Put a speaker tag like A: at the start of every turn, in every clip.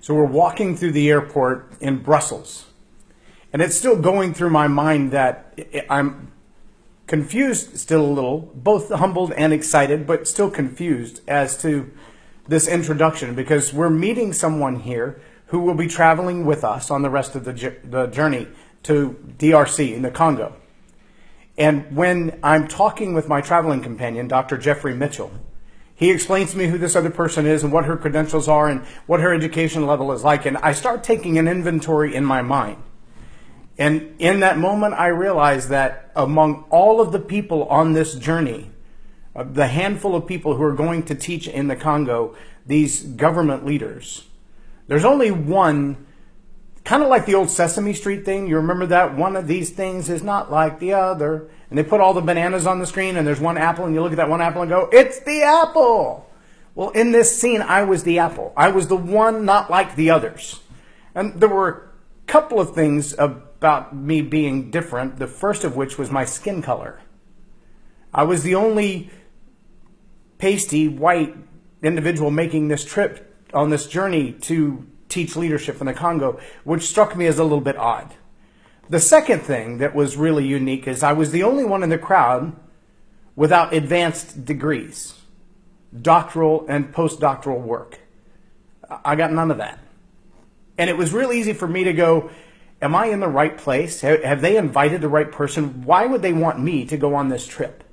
A: So we're walking through the airport in Brussels, and it's still going through my mind that I'm confused still a little, both humbled and excited, but still confused as to this introduction, because we're meeting someone here who will be traveling with us on the rest of the journey to DRC in the Congo. And when I'm talking with my traveling companion, Dr. Jeffrey Mitchell, he explains to me who this other person is and what her credentials are and what her education level is like. And I start taking an inventory in my mind. And in that moment, I realize that among all of the people on this journey, the handful of people who are going to teach in the Congo, these government leaders, there's only one, kind of like the old Sesame Street thing. You remember that? One of these things is not like the other. And they put all the bananas on the screen and there's one apple and you look at that one apple and go, it's the apple. Well, in this scene, I was the apple. I was the one not like the others. And there were a couple of things about me being different, the first of which was my skin color. I was the only pasty white individual making this trip on this journey to teach leadership in the Congo, which struck me as a little bit odd. The second thing that was really unique is I was the only one in the crowd without advanced degrees, doctoral and postdoctoral work. I got none of that. And it was really easy for me to go, am I in the right place? Have they invited the right person? Why would they want me to go on this trip?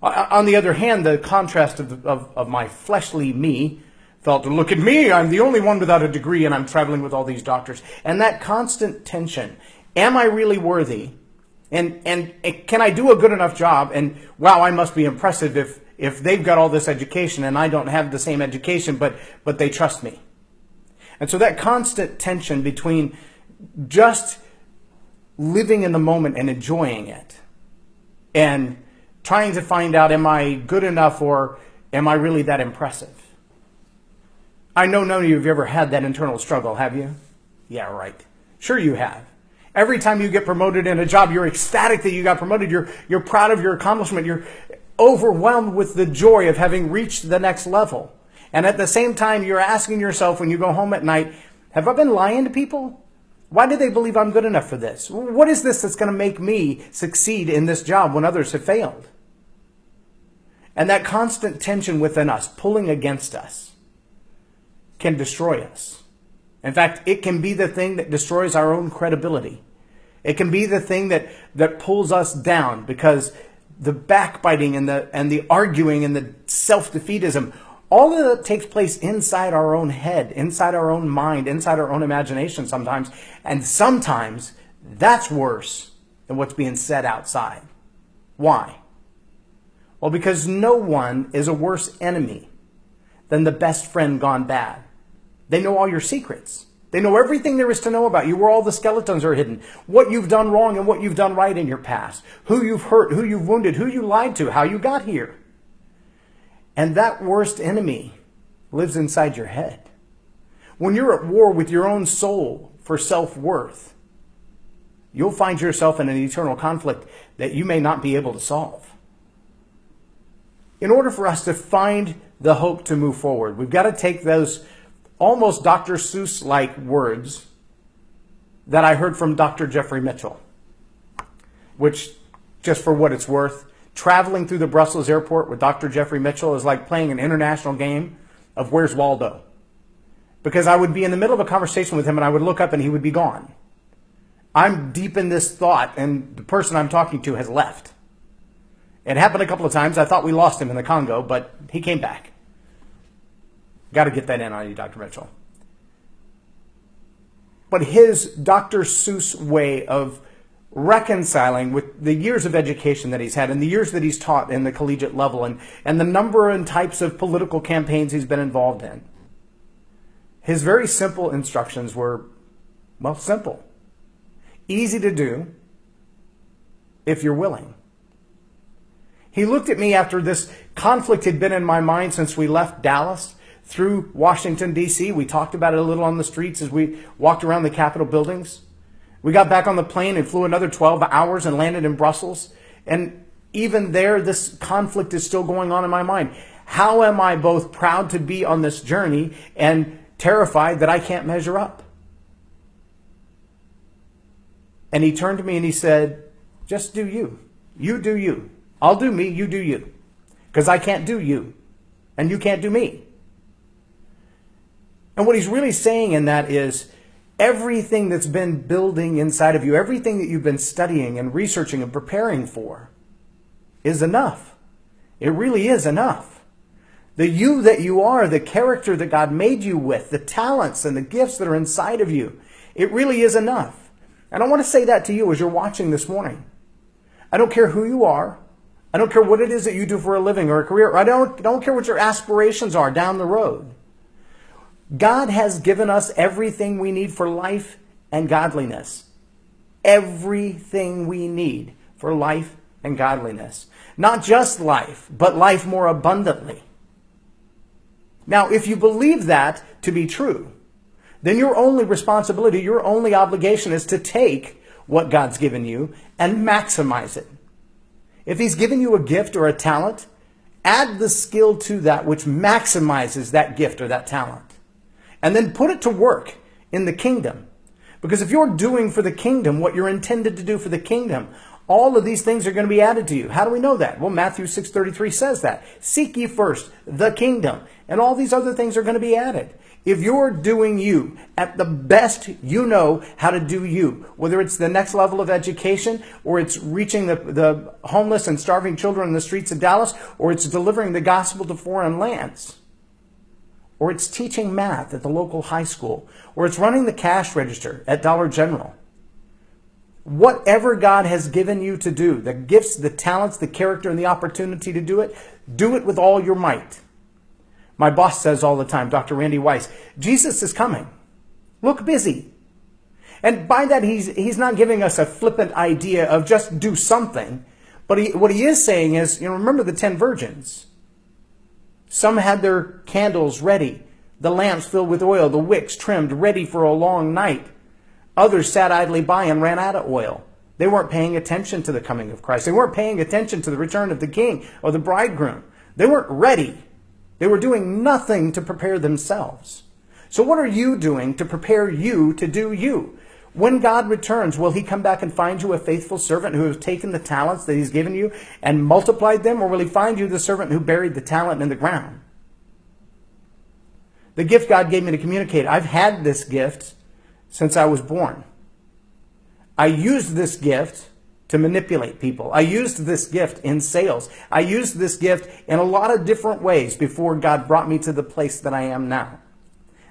A: On the other hand, the contrast of my fleshly me felt, look at me, I'm the only one without a degree and I'm traveling with all these doctors. And that constant tension, am I really worthy? And can I do a good enough job? And wow, I must be impressive if they've got all this education and I don't have the same education, but they trust me. And so that constant tension between just living in the moment and enjoying it and trying to find out, am I good enough or am I really that impressive? I know none of you have ever had that internal struggle, have you? Yeah, right. Sure you have. Every time you get promoted in a job, you're ecstatic that you got promoted. You're proud of your accomplishment. You're overwhelmed with the joy of having reached the next level. And at the same time, you're asking yourself when you go home at night, have I been lying to people? Why do they believe I'm good enough for this? What is this that's going to make me succeed in this job when others have failed? And that constant tension within us, pulling against us, can destroy us. In fact, it can be the thing that destroys our own credibility. It can be the thing that pulls us down, because the backbiting and the arguing and the self-defeatism, all of that takes place inside our own head, inside our own mind, inside our own imagination sometimes. And sometimes that's worse than what's being said outside. Why? Well, because no one is a worse enemy than the best friend gone bad. They know all your secrets. They know everything there is to know about you, where all the skeletons are hidden, what you've done wrong and what you've done right in your past, who you've hurt, who you've wounded, who you lied to, how you got here. And that worst enemy lives inside your head. When you're at war with your own soul for self-worth, you'll find yourself in an eternal conflict that you may not be able to solve. In order for us to find the hope to move forward, we've got to take those almost Dr. Seuss-like words that I heard from Dr. Jeffrey Mitchell, which, just for what it's worth, traveling through the Brussels airport with Dr. Jeffrey Mitchell is like playing an international game of Where's Waldo? Because I would be in the middle of a conversation with him and I would look up and he would be gone. I'm deep in this thought and the person I'm talking to has left. It happened a couple of times. I thought we lost him in the Congo, but he came back. Got to get that in on you, Dr. Mitchell. But his Dr. Seuss way of reconciling with the years of education that he's had and the years that he's taught in the collegiate level and the number and types of political campaigns he's been involved in, his very simple instructions were, well, simple. Easy to do if you're willing. He looked at me after this conflict had been in my mind since we left Dallas through Washington, D.C. We talked about it a little on the streets as we walked around the Capitol buildings. We got back on the plane and flew another 12 hours and landed in Brussels. And even there, this conflict is still going on in my mind. How am I both proud to be on this journey and terrified that I can't measure up. And he turned to me and he said, just do you. You do you. I'll do me, you do you. Because I can't do you, and you can't do me. And what he's really saying in that is, everything that's been building inside of you, everything that you've been studying and researching and preparing for is enough. It really is enough. The you that you are, the character that God made you with, the talents and the gifts that are inside of you, it really is enough. And I want to say that to you as you're watching this morning. I don't care who you are. I don't care what it is that you do for a living or a career. I don't care what your aspirations are down the road. God has given us everything we need for life and godliness. Everything we need for life and godliness. Not just life, but life more abundantly. Now, if you believe that to be true, then your only responsibility, your only obligation is to take what God's given you and maximize it. If he's given you a gift or a talent, add the skill to that which maximizes that gift or that talent. And then put it to work in the kingdom. Because if you're doing for the kingdom what you're intended to do for the kingdom, all of these things are going to be added to you. How do we know that? Well, Matthew 6:33 says that. Seek ye first the kingdom, and all these other things are going to be added. If you're doing you at the best you know how to do you, whether it's the next level of education, or it's reaching the homeless and starving children in the streets of Dallas, or it's delivering the gospel to foreign lands, or it's teaching math at the local high school, or it's running the cash register at Dollar General. Whatever God has given you to do, the gifts, the talents, the character, and the opportunity to do it with all your might. My boss says all the time, Dr. Randy Weiss, Jesus is coming. Look busy. And by that, he's not giving us a flippant idea of just do something. But what he is saying is, remember the 10 virgins. Some had their candles ready, the lamps filled with oil, the wicks trimmed, ready for a long night. Others sat idly by and ran out of oil. They weren't paying attention to the coming of Christ. They weren't paying attention to the return of the king or the bridegroom. They weren't ready. They were doing nothing to prepare themselves. So what are you doing to prepare you to do you? When God returns, will he come back and find you a faithful servant who has taken the talents that he's given you and multiplied them? Or will he find you the servant who buried the talent in the ground? The gift God gave me to communicate, I've had this gift since I was born. I used this gift to manipulate people. I used this gift in sales. I used this gift in a lot of different ways before God brought me to the place that I am now.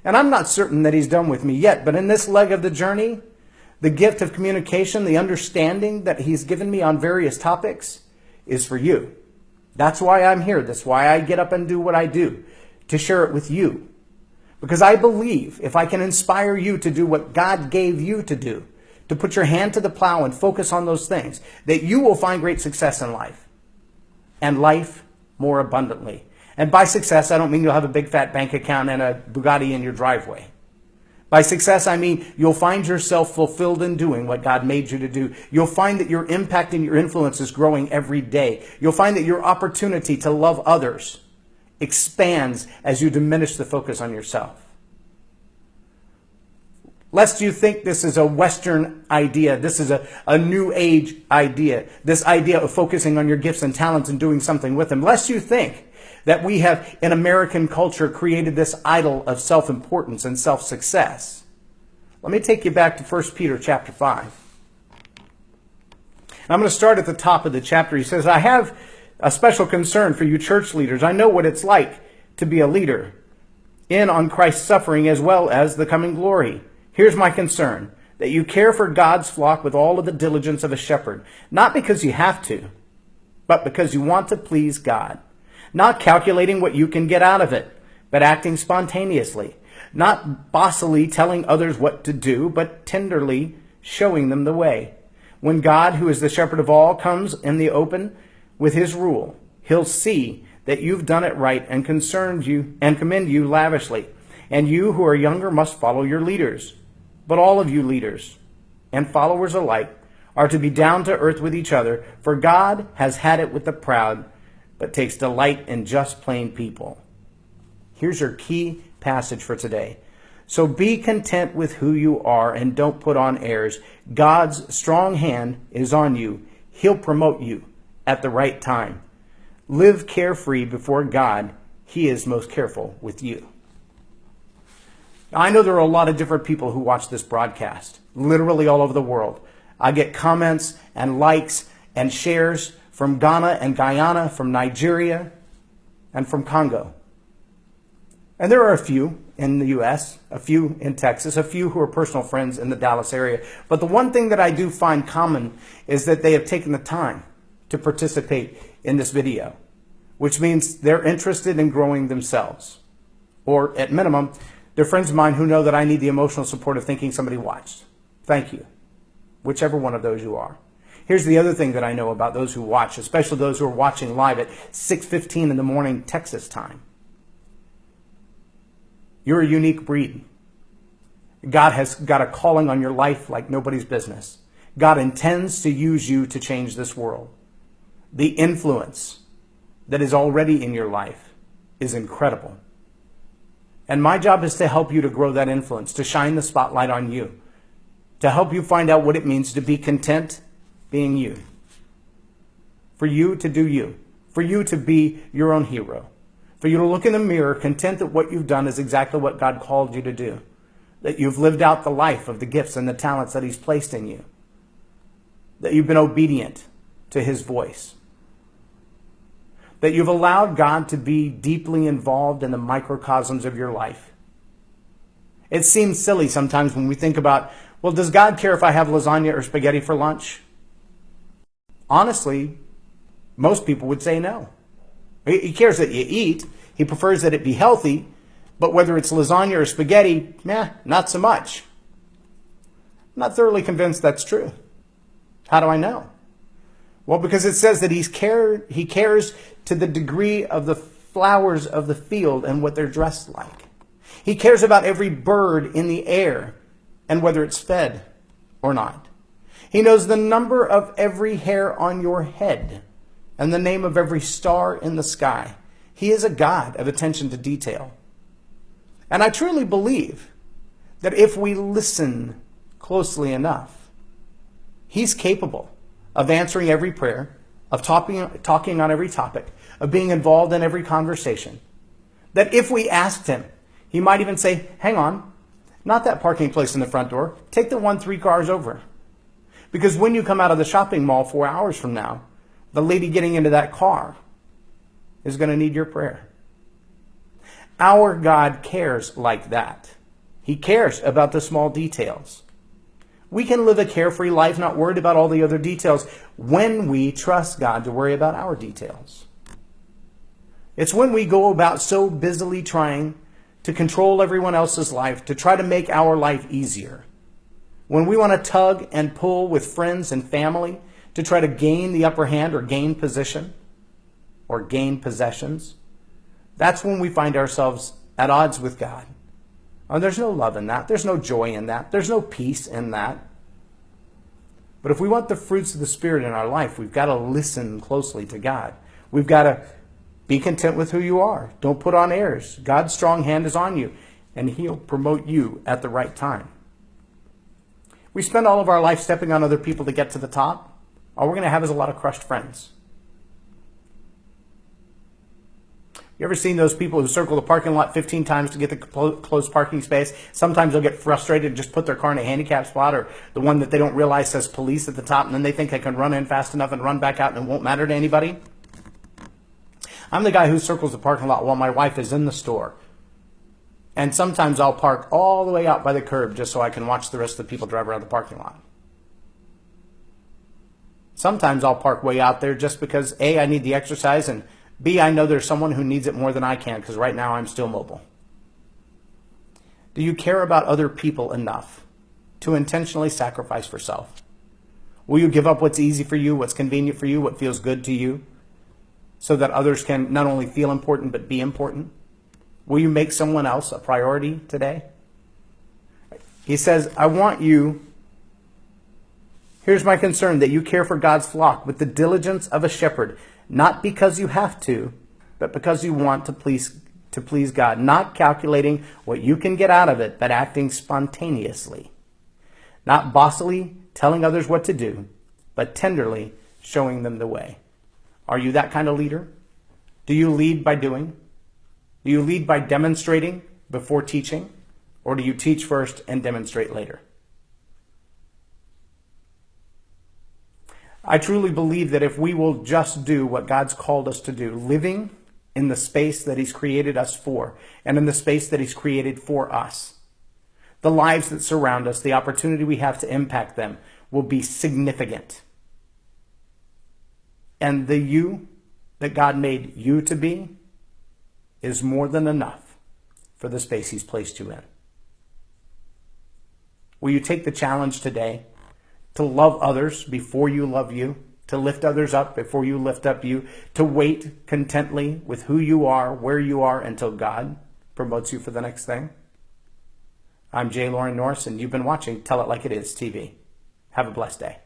A: And I'm not certain that he's done with me yet, but in this leg of the journey, the gift of communication, the understanding that he's given me on various topics is for you. That's why I'm here. That's why I get up and do what I do, to share it with you. Because I believe if I can inspire you to do what God gave you to do, to put your hand to the plow and focus on those things, that you will find great success in life. And life more abundantly. And by success, I don't mean you'll have a big fat bank account and a Bugatti in your driveway. By success, I mean you'll find yourself fulfilled in doing what God made you to do. You'll find that your impact and your influence is growing every day. You'll find that your opportunity to love others expands as you diminish the focus on yourself. Lest you think this is a Western idea, this is a New Age idea, this idea of focusing on your gifts and talents and doing something with them. Lest you think that we have, in American culture, created this idol of self-importance and self-success. Let me take you back to 1 Peter chapter 5. And I'm going to start at the top of the chapter. He says, I have a special concern for you church leaders. I know what it's like to be a leader in on Christ's suffering as well as the coming glory. Here's my concern, that you care for God's flock with all of the diligence of a shepherd, not because you have to, but because you want to please God. Not calculating what you can get out of it, but acting spontaneously. Not bossily telling others what to do, but tenderly showing them the way. When God, who is the shepherd of all, comes in the open with his rule, he'll see that you've done it right and commend you lavishly. And you who are younger must follow your leaders. But all of you leaders and followers alike are to be down to earth with each other, for God has had it with the proud, but takes delight in just plain people. Here's your key passage for today. So be content with who you are and don't put on airs. God's strong hand is on you. He'll promote you at the right time. Live carefree before God. He is most careful with you. Now, I know there are a lot of different people who watch this broadcast, literally all over the world. I get comments and likes and shares from Ghana and Guyana, from Nigeria, and from Congo. And there are a few in the U.S., a few in Texas, a few who are personal friends in the Dallas area. But the one thing that I do find common is that they have taken the time to participate in this video, which means they're interested in growing themselves. Or at minimum, they're friends of mine who know that I need the emotional support of thinking somebody watched. Thank you, whichever one of those you are. Here's the other thing that I know about those who watch, especially those who are watching live at 6:15 in the morning Texas time. You're a unique breed. God has got a calling on your life like nobody's business. God intends to use you to change this world. The influence that is already in your life is incredible. And my job is to help you to grow that influence, to shine the spotlight on you, to help you find out what it means to be content being you. For you to do you. For you to be your own hero. For you to look in the mirror, content that what you've done is exactly what God called you to do. That you've lived out the life of the gifts and the talents that He's placed in you. That you've been obedient to His voice. That you've allowed God to be deeply involved in the microcosms of your life. It seems silly sometimes when we think about, well, does God care if I have lasagna or spaghetti for lunch? Honestly, most people would say no. He cares that you eat. He prefers that it be healthy. But whether it's lasagna or spaghetti, not so much. I'm not thoroughly convinced that's true. How do I know? Well, because it says that He cares to the degree of the flowers of the field and what they're dressed like. He cares about every bird in the air and whether it's fed or not. He knows the number of every hair on your head and the name of every star in the sky. He is a God of attention to detail. And I truly believe that if we listen closely enough, He's capable of answering every prayer, of talking on every topic, of being involved in every conversation. That if we asked Him, He might even say, hang on, not that parking place in the front door. Take the one 3 cars over. Because when you come out of the shopping mall 4 hours from now, the lady getting into that car is going to need your prayer. Our God cares like that. He cares about the small details. We can live a carefree life, not worried about all the other details, when we trust God to worry about our details. It's when we go about so busily trying to control everyone else's life, to try to make our life easier. When we want to tug and pull with friends and family to try to gain the upper hand or gain position or gain possessions, that's when we find ourselves at odds with God. And there's no love in that. There's no joy in that. There's no peace in that. But if we want the fruits of the Spirit in our life, we've got to listen closely to God. We've got to be content with who you are. Don't put on airs. God's strong hand is on you, and He'll promote you at the right time. We spend all of our life stepping on other people to get to the top. All we're going to have is a lot of crushed friends. You ever seen those people who circle the parking lot 15 times to get the closed parking space? Sometimes they'll get frustrated and just put their car in a handicap spot, or the one that they don't realize says police at the top, and then they think they can run in fast enough and run back out and it won't matter to anybody. I'm the guy who circles the parking lot while my wife is in the store. And sometimes I'll park all the way out by the curb just so I can watch the rest of the people drive around the parking lot. Sometimes I'll park way out there just because A, I need the exercise, and B, I know there's someone who needs it more than I can because right now I'm still mobile. Do you care about other people enough to intentionally sacrifice for self? Will you give up what's easy for you, what's convenient for you, what feels good to you, so that others can not only feel important but be important? Will you make someone else a priority today? He says, I want you, here's my concern, that you care for God's flock with the diligence of a shepherd, not because you have to, but because you want to to please God, not calculating what you can get out of it, but acting spontaneously. Not bossily telling others what to do, but tenderly showing them the way. Are you that kind of leader? Do you lead by doing? Do you lead by demonstrating before teaching? Or do you teach first and demonstrate later? I truly believe that if we will just do what God's called us to do, living in the space that He's created us for, and in the space that He's created for us, the lives that surround us, the opportunity we have to impact them will be significant. And the you that God made you to be is more than enough for the space He's placed you in. Will you take the challenge today to love others before you love you, to lift others up before you lift up you, to wait contently with who you are, where you are, until God promotes you for the next thing? I'm J Loren Norris, and you've been watching Tell It Like It Is TV. Have a blessed day.